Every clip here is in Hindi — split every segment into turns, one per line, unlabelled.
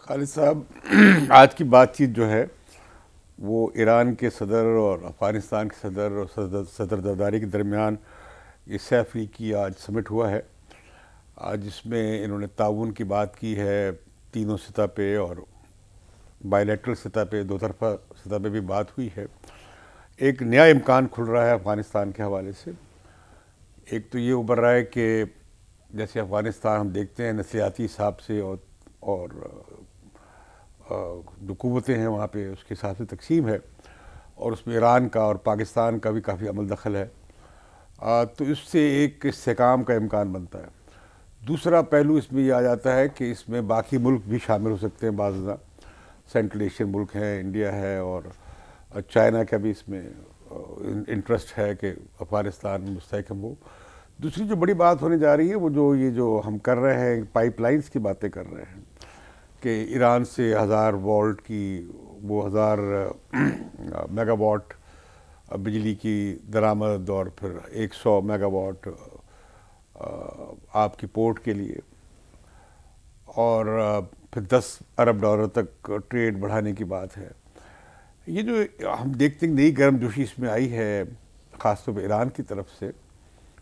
खालिद साहब, आज की बातचीत जो है वो ईरान के सदर और अफ़गानिस्तान के सदर और सदर जरदारी के दरमियान ये सैफ़-ई-की आज समिट हुआ है। आज इसमें इन्होंने ताउन की बात की है तीनों सतह पे, और बायलैटरल सतह पे, दो तरफा सतह पे भी बात हुई है। एक नया इम्कान खुल रहा है अफ़गानिस्तान के हवाले से। एक तो ये उभर रहा है कि जैसे अफ़गानिस्तान हम देखते हैं नस्लियाती हिसाब से और जो कुव्वतें हैं वहाँ पे उसके हिसाब से तकसीम है, और उसमें ईरान का और पाकिस्तान का भी काफ़ी अमल दखल है। तो इससे एक इस्तेहकाम का इम्कान बनता है। दूसरा पहलू इसमें यह आ जाता है कि इसमें बाकी मुल्क भी शामिल हो सकते हैं। बाज़ सेंट्रल एशियन मुल्क हैं, इंडिया है, और चाइना का भी इसमें इंटरेस्ट है कि अफ़गानिस्तान मुस्तहकम हो। दूसरी जो बड़ी बात होने जा रही है वो ये जो हम कर रहे हैं, पाइपलाइंस की बातें कर रहे हैं कि ईरान से 1000 वोल्ट की, वो 1000 मेगावाट बिजली की दरामद, और फिर 100 मेगावाट आपकी पोर्ट के लिए, और फिर 10 अरब डॉलर तक ट्रेड बढ़ाने की बात है। ये जो हम देखते हैं नई गर्मजोशी इसमें आई है, ख़ासतौर पर ईरान की तरफ से।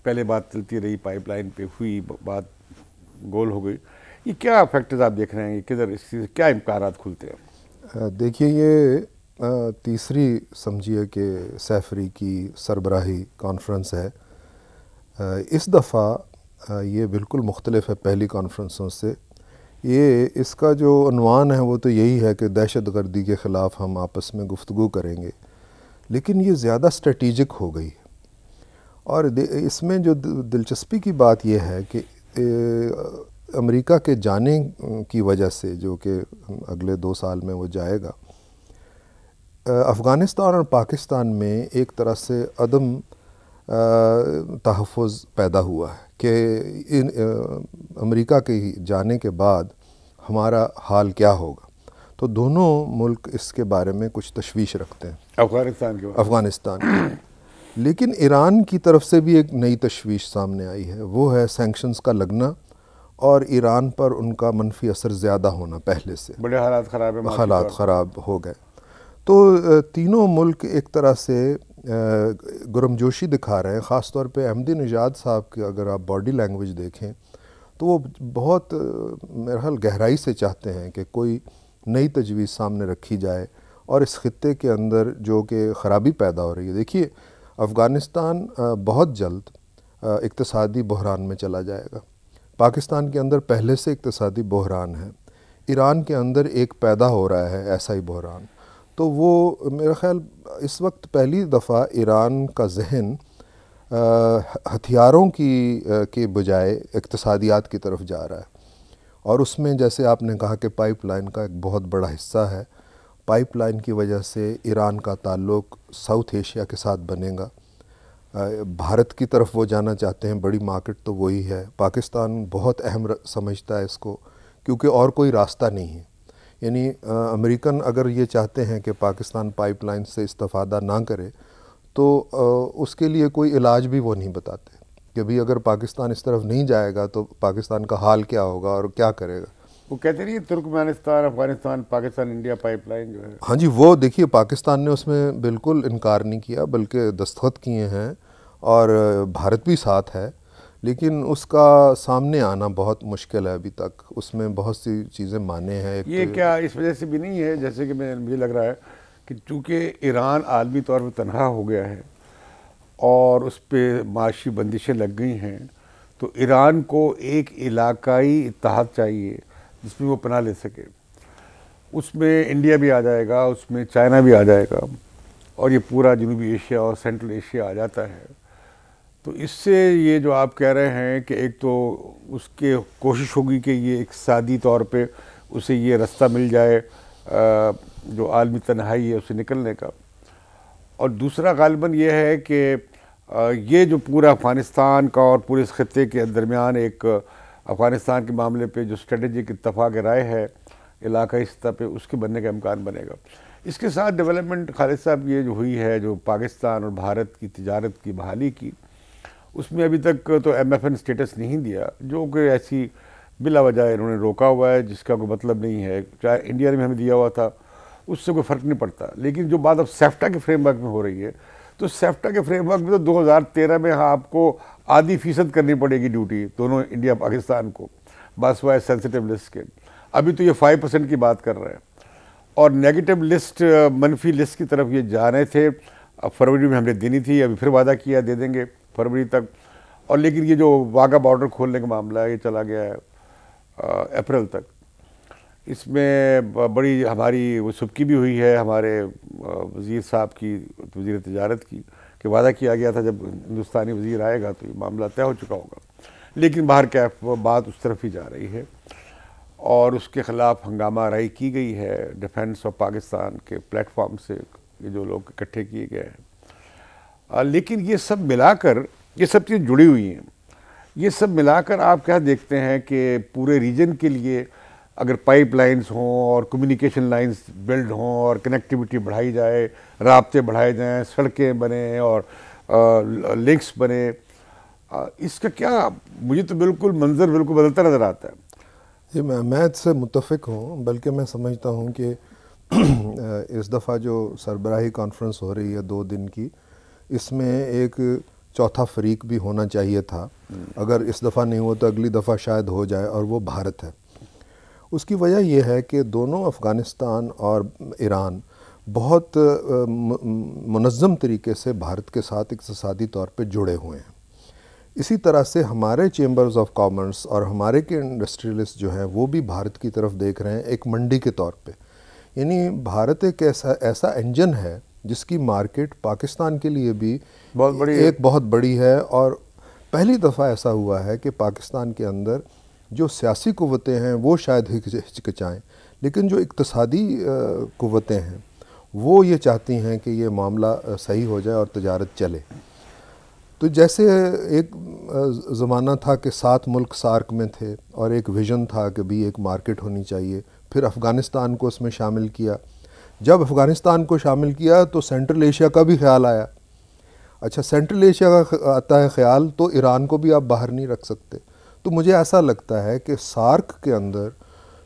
पहले बात चलती रही, पाइपलाइन पे हुई बात, गोल हो गई। ये क्या फैक्टर्स आप देख रहे हैं, किधर इससे क्या इम्कानात खुलते हैं?
देखिए, ये तीसरी समझिए कि सैफरी की सरबराही कॉन्फ्रेंस है। इस दफ़ा ये बिल्कुल मुख्तलिफ है पहली कॉन्फ्रेंसों से। ये इसका जो उन्वान है वो तो यही है कि दहशत गर्दी के ख़िलाफ़ हम आपस में गुफ्तगू करेंगे, लेकिन ये ज़्यादा स्ट्रेटिजिक हो गई। और इसमें जो दिलचस्पी की बात यह है कि अमेरिका के जाने की वजह से, जो कि अगले 2 साल में वो जाएगा, अफ़गानिस्तान और पाकिस्तान में एक तरह से अदम तहफ़्फ़ुज़ पैदा हुआ है कि अमेरिका के जाने के बाद हमारा हाल क्या होगा। तो दोनों मुल्क इसके बारे में कुछ तशवीश रखते हैं, अफ़गानिस्तान की। लेकिन ईरान की तरफ से भी एक नई तशवीश सामने आई है, वो है सैंक्शंस का लगना और ईरान पर उनका मनफी असर ज़्यादा होना। पहले से
बड़े हालात
ख़राब हो गए। तो तीनों मुल्क एक तरह से गर्मजोशी दिखा रहे हैं। ख़ास तौर पे अहमदीनेजाद साहब की अगर आप बॉडी लैंग्वेज देखें तो वो बहुत मेरा ख्याल गहराई से चाहते हैं कि कोई नई तजवीज़ सामने रखी जाए और इस खित्ते के अंदर जो कि ख़राबी पैदा हो रही है। देखिए, अफ़गानिस्तान बहुत जल्द इक़्तिसादी बहरान में चला जाएगा। पाकिस्तान के अंदर पहले से इक़्तिसादी बहरान है, ईरान के अंदर एक पैदा हो रहा है ऐसा ही बहरान। तो वो मेरा ख़्याल इस वक्त पहली दफ़ा ईरान का जहन हथियारों के बजाय इक़्तिसादियात की तरफ जा रहा है। और उसमें जैसे आपने कहा कि पाइपलाइन का एक बहुत बड़ा हिस्सा है। पाइपलाइन की वजह से ईरान का ताल्लुक़ साउथ एशिया के साथ बनेगा। भारत की तरफ वो जाना चाहते हैं, बड़ी मार्केट तो वही है। पाकिस्तान बहुत अहम समझता है इसको, क्योंकि और कोई रास्ता नहीं है। यानी अमेरिकन अगर ये चाहते हैं कि पाकिस्तान पाइपलाइन से इस्तेफ़ादा ना करे तो उसके लिए कोई इलाज भी वो नहीं बताते कि भाई अगर पाकिस्तान इस तरफ नहीं जाएगा तो पाकिस्तान का हाल क्या होगा और क्या करेगा।
वो कहते नहीं Turkmenistan, Afghanistan, Pakistan, India pipeline जो है।
हाँ जी, वो देखिए पाकिस्तान ने उसमें बिल्कुल इनकार नहीं किया, बल्कि दस्तखत किए हैं और भारत भी साथ है। लेकिन उसका सामने आना बहुत मुश्किल है अभी तक। उसमें बहुत सी चीज़ें माने हैं।
ये तो क्या इस वजह से भी नहीं है, जैसे कि मुझे लग रहा है कि चूँकि ईरान आलमी तौर पर तनहा हो गया है और उस पर माशी बंदिशें लग गई हैं, तो ईरान को एक इलाकाई इत्तेहाद चाहिए जिसमें वो पनाह ले सके। उसमें इंडिया भी आ जाएगा, उसमें चाइना भी आ जाएगा, और ये पूरा जनूबी एशिया और सेंट्रल एशिया आ जाता है। तो इससे ये जो आप कह रहे हैं कि एक तो उसके कोशिश होगी कि ये इक़्तिसादी तौर पे उसे ये रास्ता मिल जाए जो आलमी तन्हाई है उसे निकलने का, और दूसरा गालिबन ये है कि ये जो पूरा अफ़गानिस्तान का और पूरे इस खत्ते के दरमियान एक अफ़गानिस्तान के मामले पे जो स्ट्रेटेजिक इत्तफ़ाक़ राय है इलाकाई सतह पे, उसके बनने का इम्कान बनेगा। इसके साथ डेवलपमेंट खालिद साहब ये जो हुई है, जो पाकिस्तान और भारत की तिजारत की बहाली की, उसमें अभी तक तो MFN स्टेटस नहीं दिया, जो कि ऐसी बिला वजह इन्होंने रोका हुआ है, जिसका कोई मतलब नहीं है। चाहे इंडिया ने हमें दिया हुआ था, उससे कोई फ़र्क नहीं पड़ता। लेकिन जो बात अब सेफ्टा के फ्रेमवर्क में हो रही है, तो सेफ्टा के फ्रेमवर्क में तो 2013 में आपको आधी फीसद करनी पड़ेगी ड्यूटी दोनों इंडिया पाकिस्तान को, बस वाइज सेंसिटिव लिस्ट के। अभी तो ये 5% की बात कर रहे हैं, और नेगेटिव लिस्ट, मनफी लिस्ट की तरफ ये जा रहे थे। अब फरवरी में हमने देनी थी, अभी फिर वादा किया दे देंगे फरवरी तक। और लेकिन ये जो वाघा बॉर्डर खोलने का मामला है, ये चला गया है अप्रैल तक। इसमें बड़ी हमारी वो सुबकी भी हुई है हमारे वज़ीर साहब की, वज़ीर तिजारत की, कि वादा किया गया था जब हिंदुस्तानी वज़ीर आएगा तो ये मामला तय हो चुका होगा। लेकिन बाहर क्या बात उस तरफ ही जा रही है, और उसके ख़िलाफ़ हंगामा आराई की गई है डिफेंस ऑफ पाकिस्तान के प्लेटफॉर्म से, ये जो लोग इकट्ठे किए गए हैं। लेकिन ये सब मिलाकर, ये सब चीज़ जुड़ी हुई हैं, ये सब मिलाकर आप क्या देखते हैं कि पूरे रीजन के लिए अगर पाइपलाइंस हों और कम्युनिकेशन लाइंस बिल्ड हों और कनेक्टिविटी बढ़ाई जाए, राब्ते बढ़ाए जाएं, सड़कें बने और लिंक्स बने, इसका क्या, मुझे तो बिल्कुल मंजर बिल्कुल बदलता नज़र आता है।
जी, मैं इससे मुत्तफ़िक हूँ, बल्कि मैं समझता हूँ कि इस दफ़ा जो सरबराही कॉन्फ्रेंस हो रही है 2 दिन की, इसमें एक चौथा फरीक भी होना चाहिए था। अगर इस दफ़ा नहीं हुआ तो अगली दफ़ा शायद हो जाए, और वो भारत है। उसकी वजह यह है कि दोनों अफ़गानिस्तान और ईरान बहुत मुनज़्ज़म तरीके से भारत के साथ इक़्तिसादी तौर पे जुड़े हुए हैं। इसी तरह से हमारे चेंबर्स ऑफ कॉमर्स और हमारे के इंडस्ट्रियलिस्ट जो हैं वो भी भारत की तरफ देख रहे हैं एक मंडी के तौर पे। यानी भारत एक ऐसा इंजन है जिसकी मार्केट पाकिस्तान के लिए भी बहुत बड़ी है, और पहली दफ़ा ऐसा हुआ है कि पाकिस्तान के अंदर जो सियासी क़ुव्वतें हैं वो शायद हिचकिचाएँ, लेकिन जो इक़्तिसादी क़ुव्वतें हैं वो ये चाहती हैं कि ये मामला सही हो जाए और तजारत चले। तो जैसे एक ज़माना था कि 7 मुल्क सार्क में थे और एक विज़न था कि भी एक मार्केट होनी चाहिए, फिर अफ़गानिस्तान को उसमें शामिल किया। जब अफ़गानिस्तान को शामिल किया तो सेंट्रल एशिया का भी ख्याल आया। अच्छा, सेंट्रल एशिया का आता है ख्याल तो ईरान को भी आप बाहर नहीं रख सकते। तो मुझे ऐसा लगता है कि सार्क के अंदर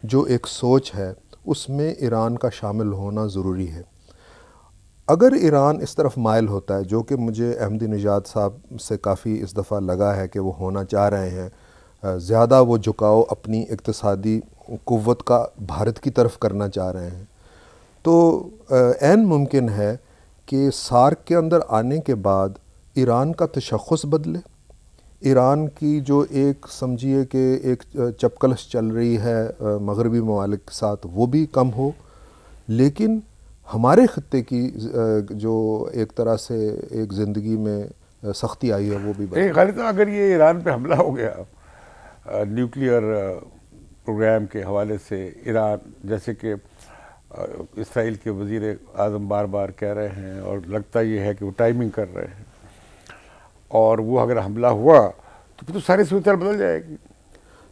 जो एक सोच है उसमें ईरान का शामिल होना ज़रूरी है। अगर ईरान इस तरफ माइल होता है, जो कि मुझे अहमदीनेजाद साहब से काफ़ी इस दफ़ा लगा है कि वो होना चाह रहे हैं, ज़्यादा वो झुकाव अपनी इक़्तिसादी क़ुव्वत का भारत की तरफ करना चाह रहे हैं, तो ऐन मुमकिन है कि सार्क के अंदर आने के बाद ईरान का तशख़्ख़ुस बदले। ईरान की जो एक समझिए कि एक चपकलश चल रही है मगरबी ममालिक के साथ, वो भी कम हो, लेकिन हमारे ख़त्ते की जो एक तरह से एक ज़िंदगी में सख्ती आई है वो भी बढ़े।
खालिद साहब, अगर ये ईरान पे हमला हो गया न्यूक्लियर प्रोग्राम के हवाले से, ईरान जैसे कि इसराइल के वज़ीर आज़म बार बार कह रहे हैं, और लगता ये है कि वो टाइमिंग कर रहे हैं, और वो अगर हमला हुआ तो फिर तो सारी सूरत बदल जाएगी।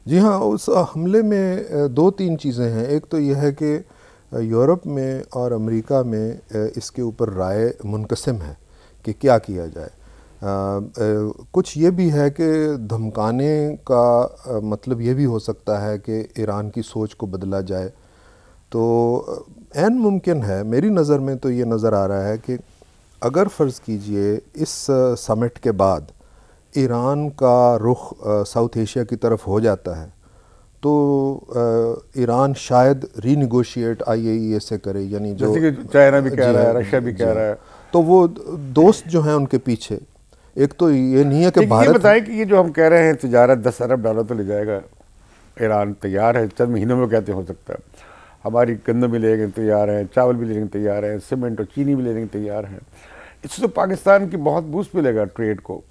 जी हाँ, उस हमले में 2-3 चीज़ें हैं। एक तो यह है कि यूरोप में और अमेरिका में इसके ऊपर राय मुनक़सिम है कि क्या किया जाए। कुछ ये भी है कि धमकाने का मतलब ये भी हो सकता है कि ईरान की सोच को बदला जाए। तो ऐन मुमकिन है, मेरी नज़र में तो ये नज़र आ रहा है कि अगर फ़र्ज़ कीजिए इस समिट के बाद ईरान का रुख साउथ एशिया की तरफ हो जाता है, तो ईरान शायद रीनिगोशिएट IAEA से करे, यानी जो
जैसे कि चाइना भी कह रहा है, रशिया भी कह रहा है,
तो वो दोस्त जो हैं उनके पीछे, एक तो ये नहीं है कि भारत,
ये बताएं कि ये जो हम कह रहे हैं तिजारत $10 अरब तो ले जाएगा, ईरान तैयार है, चंद महीनों में कहते हो सकता है, हमारी गंदम भी लेने तैयार हैं, चावल भी लेने तैयार हैं, सीमेंट और चीनी भी लेने तैयार हैं। इससे तो पाकिस्तान की बहुत बूस्ट मिलेगा ट्रेड को।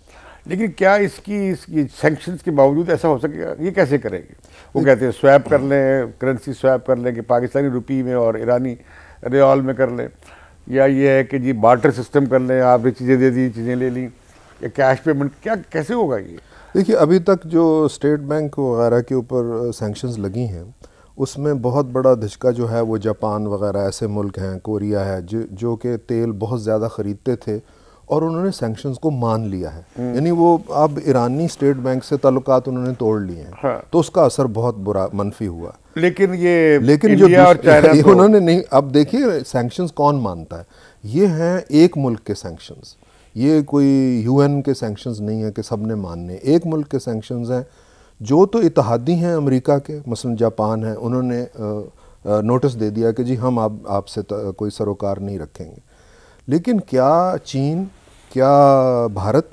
लेकिन क्या इसकी सैंक्शंस के बावजूद ऐसा हो सकेगा? ये कैसे करेंगे? वो कहते हैं स्वैप कर लें, करेंसी स्वैप कर लें कि पाकिस्तानी रुपये में और ईरानी रियाल में कर लें, या ये है कि जी बार्टर सिस्टम कर लें, आपने चीज़ें दे दी, चीज़ें ले ली, या कैश पेमेंट, क्या कैसे होगा ये?
देखिए, अभी तक जो स्टेट बैंक वगैरह के ऊपर सैंक्शंस लगी हैं उसमें बहुत बड़ा धचका जो है वो जापान वगैरह ऐसे मुल्क हैं, कोरिया है, जो कि तेल बहुत ज़्यादा ख़रीदते थे, और उन्होंने सैंक्शंस को मान लिया है, यानी वो अब ईरानी स्टेट बैंक से ताल्लुकात उन्होंने तोड़ लिए हैं।
हाँ।
तो उसका असर बहुत बुरा मनफी हुआ।
लेकिन
जो
और चाइना तो
उन्होंने नहीं, अब देखिए सैंक्शंस कौन मानता है, ये हैं एक मुल्क के सैंक्शंस, ये कोई यूएन के सैंक्शंस नहीं है कि सब ने मानने, एक मुल्क के सैंक्शंस हैं। जो तो इत्तेहादी हैं अमेरिका के, मसलन जापान है, उन्होंने नोटिस दे दिया कि जी हम आपसे कोई सरोकार नहीं रखेंगे। लेकिन क्या चीन, क्या भारत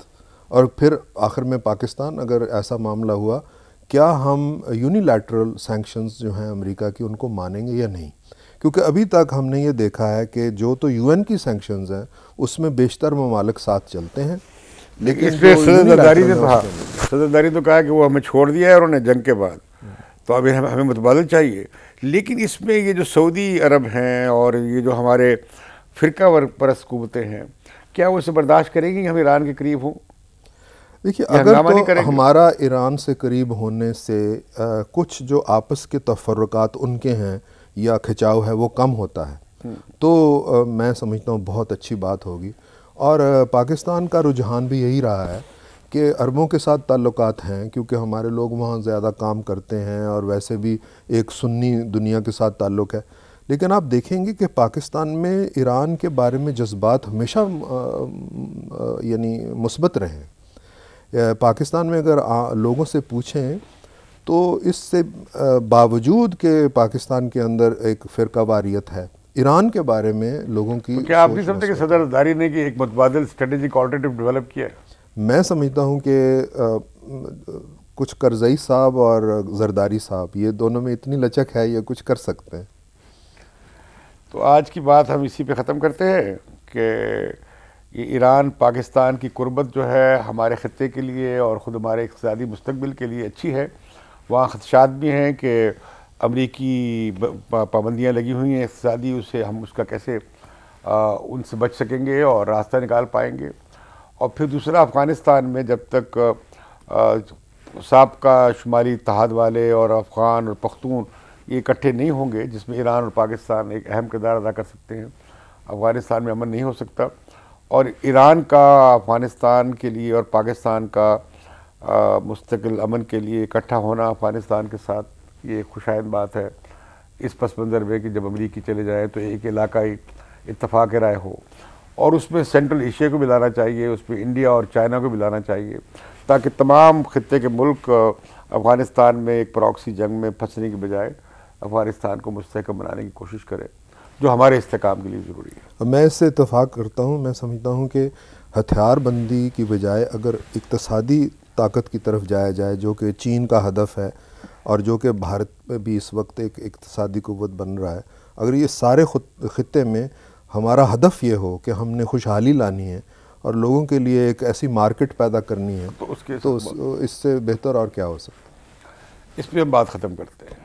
और फिर आखिर में पाकिस्तान, अगर ऐसा मामला हुआ, क्या हम यूनिलैटरल सैंक्शंस जो हैं अमेरिका की उनको मानेंगे या नहीं? क्योंकि अभी तक हमने ये देखा है कि जो तो यूएन की सैंक्शंस हैं उसमें बेशतर ममालिक साथ चलते हैं, लेकिन
इस पे सदरदारी ने तो, हाँ, सदरदारी तो कहा कि वो हमें छोड़ दिया है उन्होंने जंग के बाद, तो अभी हमें मुतबादल चाहिए। लेकिन इसमें ये जो सऊदी अरब हैं और ये जो हमारे फ़िरका परस्त हुकूमतें हैं, क्या वो इसे बर्दाश्त करेंगी कि हम ईरान के करीब हों?
देखिए, अगर तो हमारा ईरान से करीब होने से कुछ जो आपस के तफर्रुकात उनके हैं या खिंचाव है वो कम होता है, तो मैं समझता हूँ बहुत अच्छी बात होगी। और पाकिस्तान का रुझान भी यही रहा है कि अरबों के साथ ताल्लुकात हैं, क्योंकि हमारे लोग वहाँ ज़्यादा काम करते हैं और वैसे भी एक सुन्नी दुनिया के साथ ताल्लुक़ है। लेकिन आप देखेंगे कि पाकिस्तान में ईरान के बारे में जज्बात हमेशा यानी मुस्बत रहे। पाकिस्तान में अगर लोगों से पूछें तो इससे बावजूद कि पाकिस्तान के अंदर एक फ़िरकावारियत है, ईरान के बारे में लोगों की,
तो क्या आप नहीं समझते कि सदरदारी ने कि एक मुतबादिल स्ट्रेटेजिक ऑल्टरनेटिव डेवलप किया है?
मैं समझता हूँ कि कुछ करज़ई साहब और जरदारी साहब, ये दोनों में इतनी लचक है, ये कुछ कर सकते हैं।
तो आज की बात हम इसी पे ख़त्म करते हैं कि ये ईरान पाकिस्तान की कुर्बत जो है हमारे ख़त्े के लिए और ख़ुद हमारे इक़्तिसादी मुस्तक़बिल के लिए अच्छी है। वहाँ ख़दशात भी हैं कि अमरीकी पाबंदियाँ लगी हुई हैं इक़्तिसादी, उससे हम उसका कैसे उनसे बच सकेंगे और रास्ता निकाल पाएंगे। और फिर दूसरा, अफ़गानिस्तान में जब तक साबका शुमाली इत्तेहाद वाले और अफ़गान और पख्तून ये इकट्ठे नहीं होंगे, जिसमें ईरान और पाकिस्तान एक अहम किरदार अदा कर सकते हैं, अफ़गानिस्तान में अमन नहीं हो सकता। और ईरान का अफ़गानिस्तान के लिए और पाकिस्तान का मुस्तकिल अमन के लिए इकट्ठा होना अफ़गानिस्तान के साथ, ये खुशाइंद बात है इस पस मंज़र में कि जब अमरीकी चले जाएँ तो एक इलाकाई इत्तफ़ाक़ राय हो, और उसमें सेंट्रल एशिया को भी लाना चाहिए, उसमें इंडिया और चाइना को भी लाना चाहिए, ताकि तमाम ख़ित्ते के मुल्क अफ़गानिस्तान में एक प्रॉक्सी जंग में फंसने की बजाय अफ़गानिस्तान को मुस्तहकम बनाने की कोशिश करें, जो हमारे इस्तेकाम के लिए ज़रूरी है।
मैं इससे इत्तफ़ाक़ करता हूँ। मैं समझता हूँ कि हथियारबंदी की बजाय अगर इक़्तिसादी ताकत की तरफ जाया जाए, जो कि चीन का हदफ है और जो कि भारत में भी इस वक्त एक इक़्तिसादी क़ुव्वत बन रहा है, अगर ये सारे ख़ित्ते में हमारा हदफ ये हो कि हमने खुशहाली लानी है और लोगों के लिए एक ऐसी मार्केट पैदा करनी है, तो इससे बेहतर और क्या हो सकता है।
इस पर हम बात ख़त्म करते हैं।